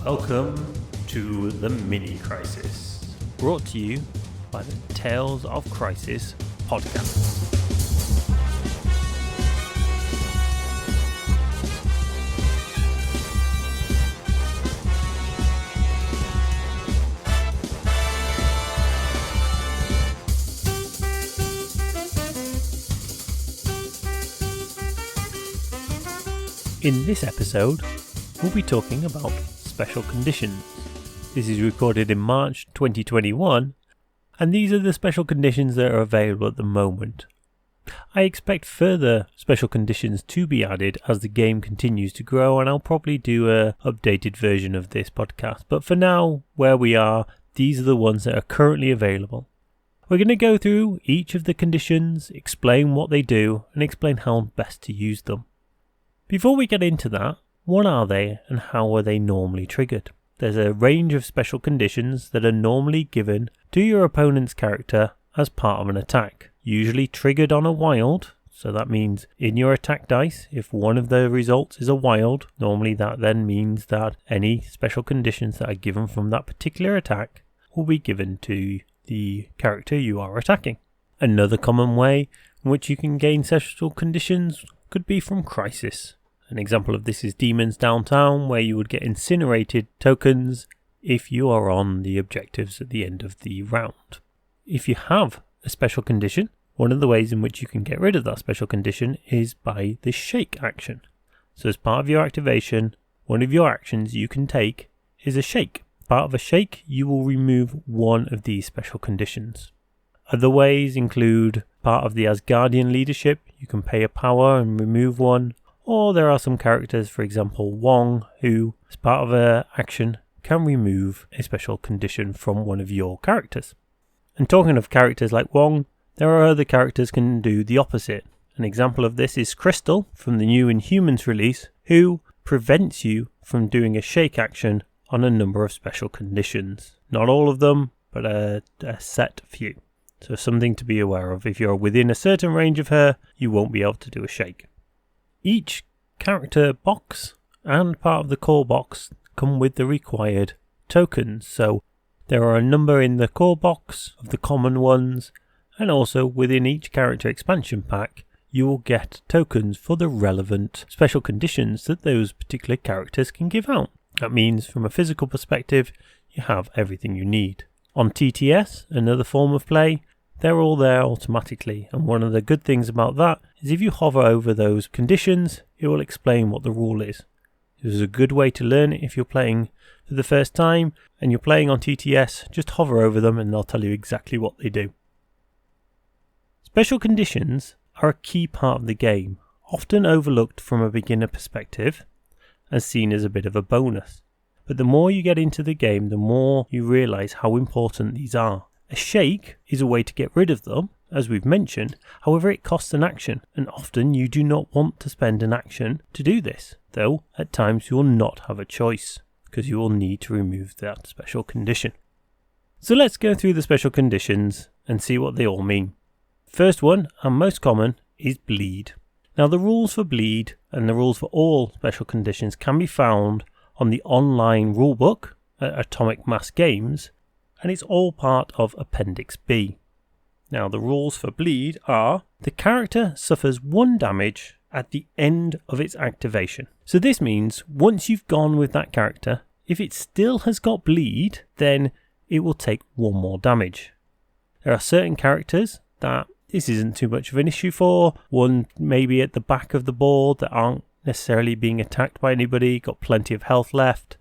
Welcome to the Mini Crisis, brought to you by the Tales of Crisis podcast. In this episode, we'll be talking about special conditions. This is recorded in March 2021, and these are the special conditions that are available at the moment. I expect further special conditions to be added as the game continues to grow, and I'll probably do an updated version of this podcast. But for now, where we are, these are the ones that are currently available. We're going to go through each of the conditions, explain what they do, and explain how best to use them. Before we get into that, what are they and how are they normally triggered? There's a range of special conditions that are normally given to your opponent's character as part of an attack, usually triggered on a wild, so that means in your attack dice, if one of the results is a wild, normally that then means that any special conditions that are given from that particular attack will be given to the character you are attacking. Another common way in which you can gain special conditions could be from Crisis. An example of this is Demons Downtown, where you would get incinerated tokens if you are on the objectives at the end of the round. If you have a special condition, one of the ways in which you can get rid of that special condition is by the shake action. So as part of your activation, one of your actions you can take is a shake. Part of a shake, you will remove one of these special conditions. Other ways include part of the Asgardian leadership, you can pay a power and remove one. Or there are some characters, for example Wong, who as part of an action can remove a special condition from one of your characters. And talking of characters like Wong, there are other characters who can do the opposite. An example of this is Crystal from the new Inhumans release, who prevents you from doing a shake action on a number of special conditions. Not all of them, but a set few. So something to be aware of. If you're within a certain range of her, you won't be able to do a shake. Each character box and part of the core box come with the required tokens. So there are a number in the core box of the common ones, and also within each character expansion pack you will get tokens for the relevant special conditions that those particular characters can give out. That means from a physical perspective you have everything you need. On TTS, another form of play, they're all there automatically, and one of the good things about that is if you hover over those conditions, it will explain what the rule is. This is a good way to learn it if you're playing for the first time and you're playing on TTS. Just hover over them and they'll tell you exactly what they do. Special conditions are a key part of the game, often overlooked from a beginner perspective and seen as a bit of a bonus. But the more you get into the game, the more you realise how important these are. A shake is a way to get rid of them, as we've mentioned, however it costs an action, and often you do not want to spend an action to do this, though at times you will not have a choice, because you will need to remove that special condition. So let's go through the special conditions and see what they all mean. First one, and most common, is bleed. Now the rules for bleed and the rules for all special conditions can be found on the online rulebook at Atomic Mass Games, and it's all part of Appendix B. Now the rules for bleed are: the character suffers 1 damage at the end of its activation. So this means once you've gone with that character, if it still has got bleed, then it will take 1 more damage. There are certain characters that this isn't too much of an issue for. One maybe at the back of the board that aren't necessarily being attacked by anybody, got plenty of health left.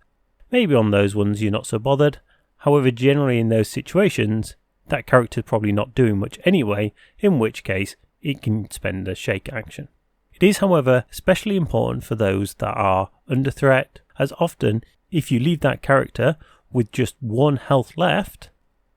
Maybe on those ones you're not so bothered. However, generally in those situations, that character's probably not doing much anyway, in which case it can spend a shake action. It is, however, especially important for those that are under threat, as often if you leave that character with just 1 health left,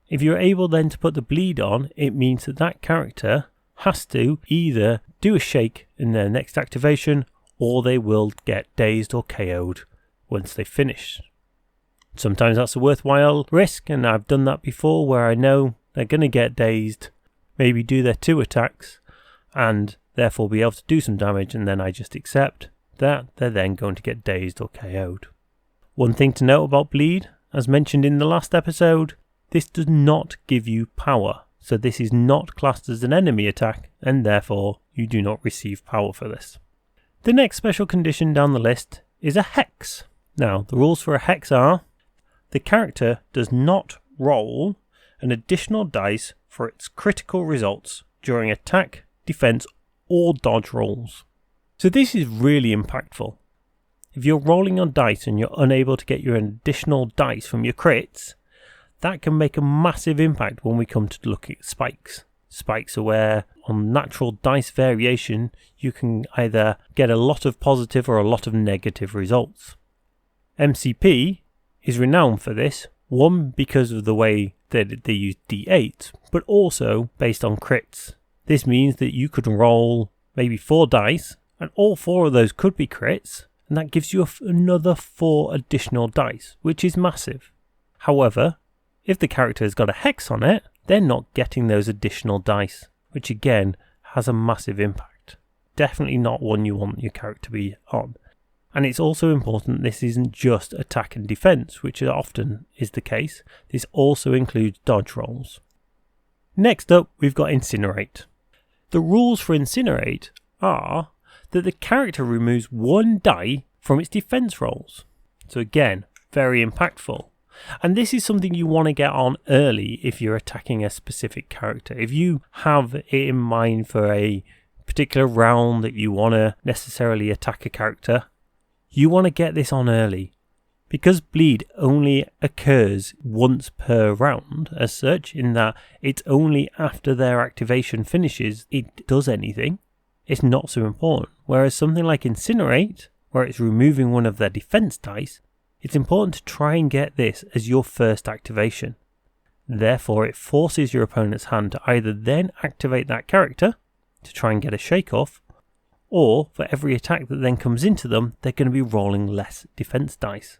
if you're able then to put the bleed on, it means that that character has to either do a shake in their next activation, or they will get dazed or KO'd once they finish. Sometimes that's a worthwhile risk, and I've done that before where I know they're going to get dazed, maybe do their 2 attacks, and therefore be able to do some damage, and then I just accept that they're then going to get dazed or KO'd. One thing to note about bleed, as mentioned in the last episode, this does not give you power. So this is not classed as an enemy attack, and therefore you do not receive power for this. The next special condition down the list is a hex. Now, the rules for a hex are: the character does not roll an additional dice for its critical results during attack, defense, or dodge rolls. So this is really impactful. If you're rolling on dice and you're unable to get your additional dice from your crits, that can make a massive impact when we come to looking at spikes. Spikes are where, on natural dice variation, you can either get a lot of positive or a lot of negative results. MCP is renowned for this, one because of the way that they use D8, but also based on crits. This means that you could roll maybe 4 dice, and all 4 of those could be crits, and that gives you another 4 additional dice, which is massive. However, if the character has got a hex on it, they're not getting those additional dice, which again has a massive impact. Definitely not one you want your character to be on. And it's also important this isn't just attack and defense, which often is the case. This also includes dodge rolls. Next up, we've got Incinerate. The rules for Incinerate are that the character removes 1 die from its defense rolls. So again, very impactful. And this is something you want to get on early if you're attacking a specific character. If you have it in mind for a particular round that you want to necessarily attack a character, you want to get this on early. Because bleed only occurs once per round as such, in that it's only after their activation finishes it does anything, it's not so important. Whereas something like Incinerate, where it's removing one of their defense dice, it's important to try and get this as your first activation. Therefore, it forces your opponent's hand to either then activate that character to try and get a shake off, or for every attack that then comes into them, they're going to be rolling less defense dice.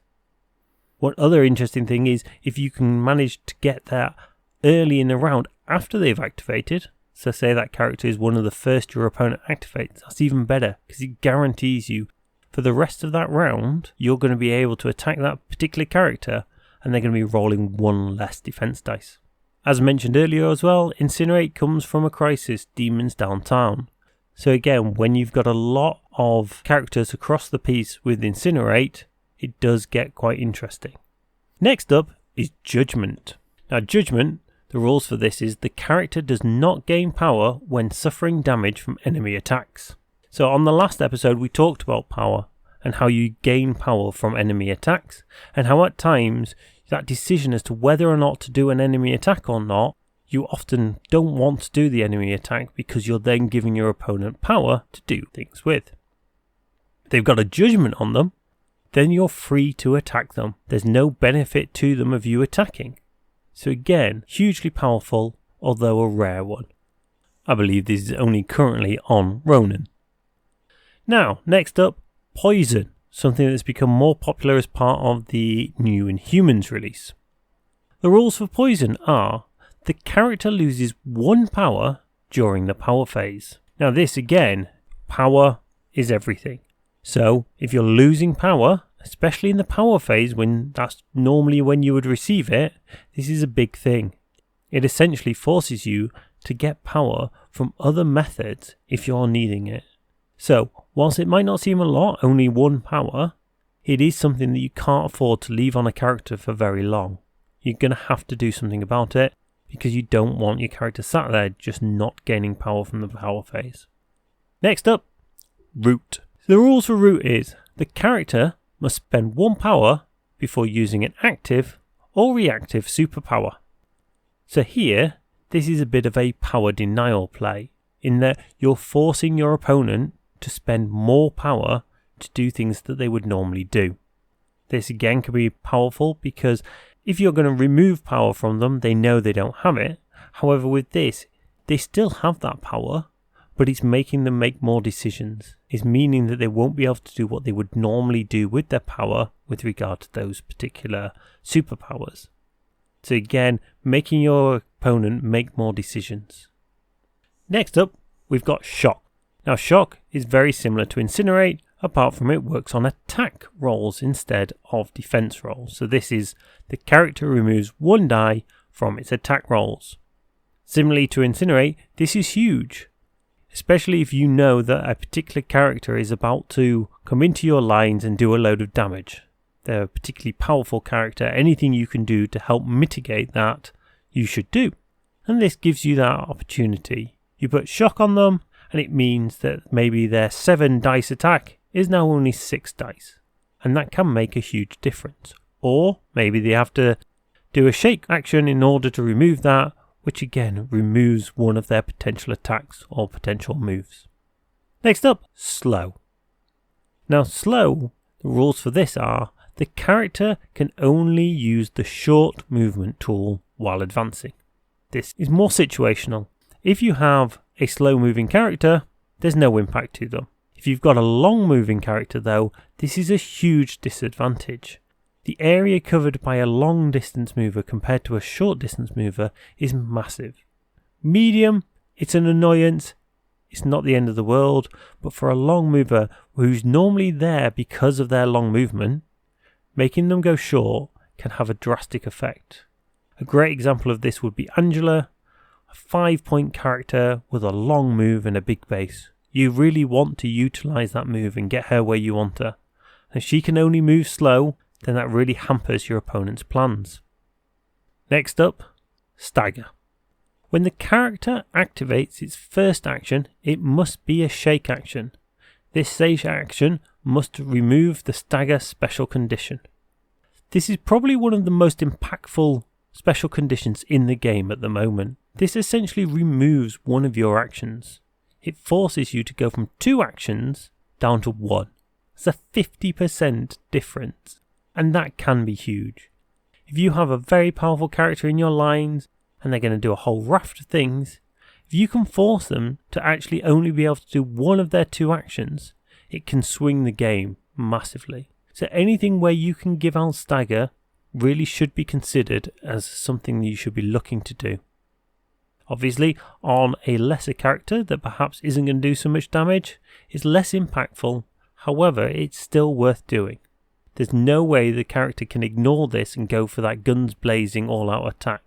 One other interesting thing is if you can manage to get that early in the round after they've activated, so say that character is one of the first your opponent activates, that's even better because it guarantees you for the rest of that round, you're going to be able to attack that particular character and they're going to be rolling 1 less defense dice. As mentioned earlier as well, Incinerate comes from a crisis, Demons Downtown. So again, when you've got a lot of characters across the piece with Incinerate, it does get quite interesting. Next up is Judgment. Now Judgment, the rules for this is the character does not gain power when suffering damage from enemy attacks. So on the last episode we talked about power and how you gain power from enemy attacks and how at times that decision as to whether or not to do an enemy attack or not, you often don't want to do the enemy attack because you're then giving your opponent power to do things with. If they've got a judgment on them, then you're free to attack them. There's no benefit to them of you attacking. So again, hugely powerful, although a rare one. I believe this is only currently on Ronin. Now, next up, Poison, something that's become more popular as part of the new Inhumans release. The rules for Poison are the character loses 1 power during the power phase. Now this again, power is everything. So if you're losing power, especially in the power phase when that's normally when you would receive it, this is a big thing. It essentially forces you to get power from other methods if you're needing it. So, whilst it might not seem a lot, only 1 power, it is something that you can't afford to leave on a character for very long. You're going to have to do something about it because you don't want your character sat there just not gaining power from the power phase. Next up, Root. The rules for Root is the character must spend 1 power before using an active or reactive superpower. So here, this is a bit of a power denial play, in that you're forcing your opponent to spend more power to do things that they would normally do. This again can be powerful because if you're going to remove power from them, they know they don't have it. However, with this, they still have that power, but it's making them make more decisions. It's meaning that they won't be able to do what they would normally do with their power with regard to those particular superpowers. So again, making your opponent make more decisions. Next up, we've got Shock. Now Shock is very similar to Incinerate, apart from it works on attack rolls instead of defense rolls. So this is the character removes 1 die from its attack rolls. Similarly to Incinerate, this is huge, especially if you know that a particular character is about to come into your lines and do a load of damage. They're a particularly powerful character. Anything you can do to help mitigate that, you should do. And this gives you that opportunity. You put shock on them, and it means that maybe their 7 dice attack is now only 6 dice. And that can make a huge difference. Or maybe they have to do a shake action in order to remove that, which again removes one of their potential attacks or potential moves. Next up, slow. Now slow, the rules for this are the character can only use the short movement tool while advancing. This is more situational. If you have a slow moving character, there's no impact to them. If you've got a long moving character though, this is a huge disadvantage. The area covered by a long distance mover compared to a short distance mover is massive. Medium, it's an annoyance, it's not the end of the world, but for a long mover who's normally there because of their long movement, making them go short can have a drastic effect. A great example of this would be Angela, a 5-point character with a long move and a big base. You really want to utilise that move and get her where you want her. If she can only move slow, then that really hampers your opponent's plans. Next up, Stagger. When the character activates its first action, it must be a shake action. This shake action must remove the Stagger special condition. This is probably one of the most impactful special conditions in the game at the moment. This essentially removes one of your actions. It forces you to go from 2 actions down to 1. It's a 50% difference. And that can be huge. If you have a very powerful character in your lines and they're going to do a whole raft of things, if you can force them to actually only be able to do one of their 2 actions, it can swing the game massively. So anything where you can give out Stagger really should be considered as something that you should be looking to do. Obviously, on a lesser character that perhaps isn't going to do so much damage, it's less impactful. However, it's still worth doing. There's no way the character can ignore this and go for that guns blazing all-out attack.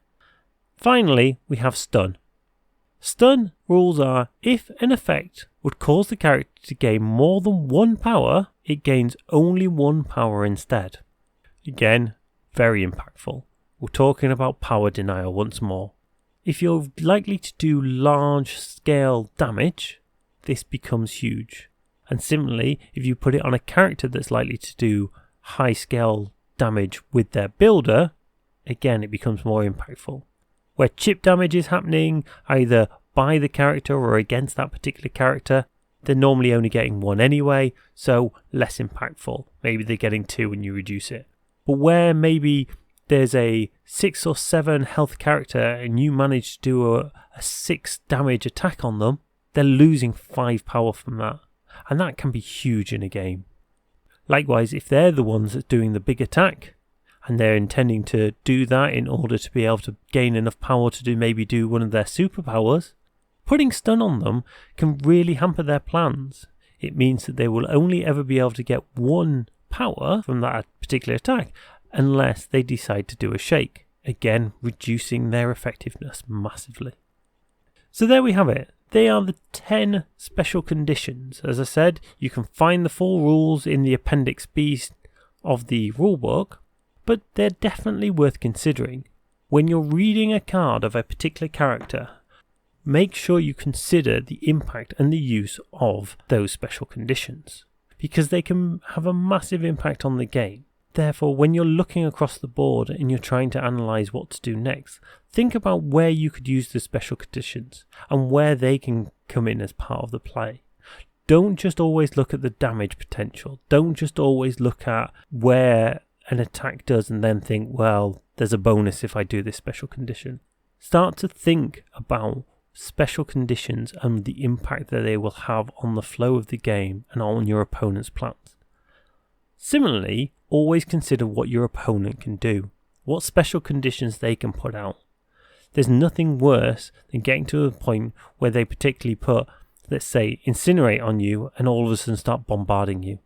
Finally, we have stun. Stun rules are, if an effect would cause the character to gain more than 1 power, it gains only 1 power instead. Again, very impactful. We're talking about power denial once more. If you're likely to do large-scale damage, this becomes huge. And similarly, if you put it on a character that's likely to do high scale damage with their builder, again it becomes more impactful. Where chip damage is happening either by the character or against that particular character, they're normally only getting 1 anyway, so less impactful. Maybe they're getting 2 when you reduce it. But where maybe there's a 6 or 7 health character and you manage to do a 6 damage attack on them, they're losing 5 power from that. And that can be huge in a game. Likewise, if they're the ones that's doing the big attack, and they're intending to do that in order to be able to gain enough power to maybe do one of their superpowers, putting stun on them can really hamper their plans. It means that they will only ever be able to get 1 power from that particular attack, unless they decide to do a shake, again reducing their effectiveness massively. So there we have it. They are the 10 special conditions. As I said, you can find the full rules in the Appendix B of the rulebook, but they're definitely worth considering. When you're reading a card of a particular character, make sure you consider the impact and the use of those special conditions, because they can have a massive impact on the game. Therefore, when you're looking across the board and you're trying to analyse what to do next, think about where you could use the special conditions and where they can come in as part of the play. Don't just always look at the damage potential. Don't just always look at where an attack does and then think, well, there's a bonus if I do this special condition. Start to think about special conditions and the impact that they will have on the flow of the game and on your opponent's plans. Similarly, always consider what your opponent can do, what special conditions they can put out. There's nothing worse than getting to a point where they particularly put, let's say, Incinerate on you and all of a sudden start bombarding you.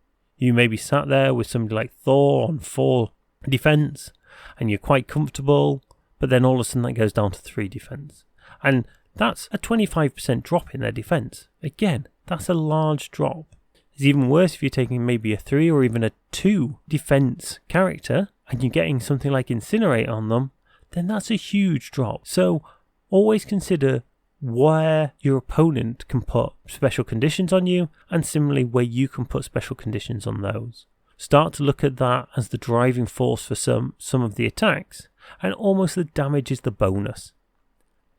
You may be sat there with somebody like Thor on 4 defense, and you're quite comfortable, but then all of a sudden that goes down to 3 defense. And that's a 25% drop in their defense. Again, that's a large drop. It's even worse if you're taking maybe a 3 or even a 2 defense character, and you're getting something like Incinerate on them, then that's a huge drop. So always consider where your opponent can put special conditions on you, and similarly where you can put special conditions on those. Start to look at that as the driving force for some of the attacks, and almost the damage is the bonus.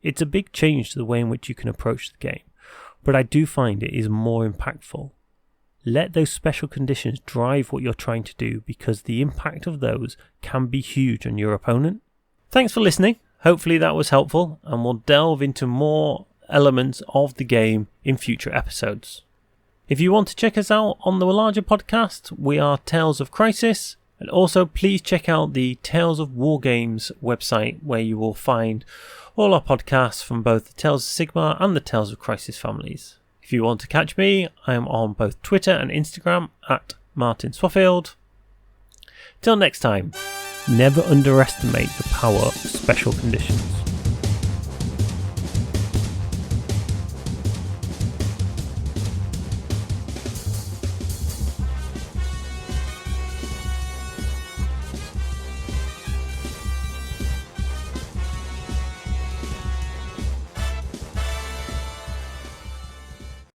It's a big change to the way in which you can approach the game, but I do find it is more impactful. Let those special conditions drive what you're trying to do, because the impact of those can be huge on your opponent. Thanks for listening. Hopefully that was helpful, and we'll delve into more elements of the game in future episodes. If you want to check us out on the larger podcast, we are Tales of Crisis, and also please check out the Tales of Wargames website, where you will find all our podcasts from both the Tales of Sigmar and the Tales of Crisis families. If you want to catch me, I am on both Twitter and Instagram at martinswaffield. Till next time, never underestimate the power of special conditions.